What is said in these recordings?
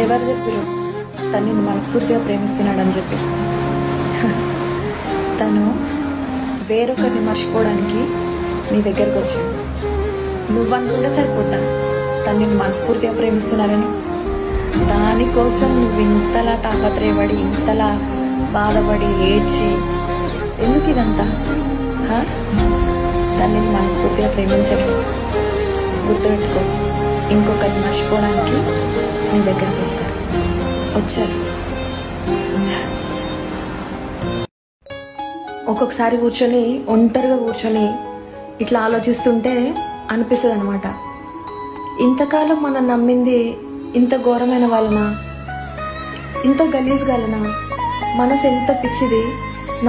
ఎవరు చెప్పారు తను నిన్ను మనస్ఫూర్తిగా ప్రేమిస్తున్నాడని చెప్పి? తను వేరొకరిని మర్చిపోవడానికి నీ దగ్గరకు వచ్చాడు. నువ్వనుకుంటే సరిపోతా తను నిన్ను మనస్ఫూర్తిగా ప్రేమిస్తున్నారని? దానికోసం నువ్వు ఇంతలా తాపత్రయపడి, ఇంతలా బాధపడి, ఏడ్చి ఎందుకు ఇదంతా? తను నిన్ను మనస్ఫూర్తిగా ప్రేమించట్లేదు. గుర్తుపెట్టుకో, ఇంకొకరిని మర్చిపోవడానికి నీ దగ్గరికి వచ్చారు. ఒక్కొక్కసారి ఒంటరిగా కూర్చొని ఇట్లా ఆలోచిస్తుంటే అనిపిస్తుంది అనమాట, ఇంతకాలం మనం నమ్మింది ఇంత ఘోరమైన వాళ్ళనా, ఇంత గలీజ్ గలనా? మనసు ఎంత పిచ్చిది,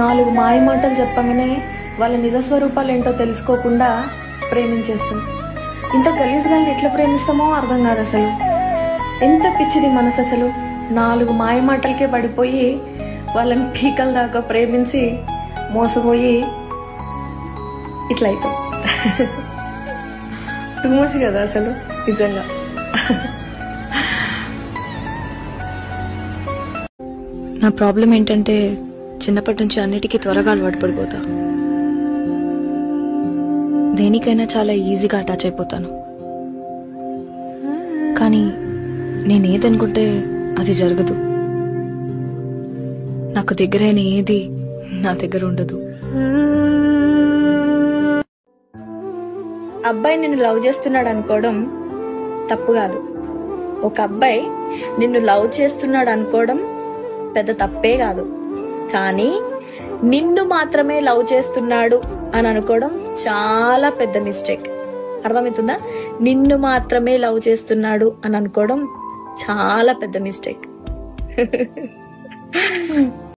4 మాయ మాటలు చెప్పగానే వాళ్ళ నిజస్వరూపాలు ఏంటో తెలుసుకోకుండా ప్రేమించేస్తాం. ఇంత గలీజ్ గాని ఎట్లా ప్రేమిస్తామో అర్థం కాదు అసలు. ఎంత పిచ్చిది మనసు అసలు. 4 మాయ మాటలకే పడిపోయి వాళ్ళని పీకల దాకా ప్రేమించి మోసపోయి ఇట్లా అవుతాం. టూ మచ్ కదా అసలు నిజంగా. నా ప్రాబ్లం ఏంటంటే చిన్నప్పటి నుంచి అన్నిటికీ త్వరగా అలవాటు పడిపోతా. దేనికైనా చాలా ఈజీగా అటాచ్ అయిపోతాను. కానీ నేనేదనుకుంటే అది జరగదు. నాకు దగ్గరైన ఏది నా దగ్గర ఉండదు. అబ్బాయి నిన్ను లవ్ చేస్తున్నాడు అనుకోవడం తప్పు కాదు. ఒక అబ్బాయి నిన్ను లవ్ చేస్తున్నాడు అనుకోవడం పెద్ద తప్పే కాదు. కానీ నిన్ను మాత్రమే లవ్ చేస్తున్నాడు అని అనుకోవడం చాలా పెద్ద మిస్టేక్. అర్థమవుతుందా? నిన్ను మాత్రమే లవ్ చేస్తున్నాడు అని అనుకోవడం చాలా పెద్ద మిస్టేక్.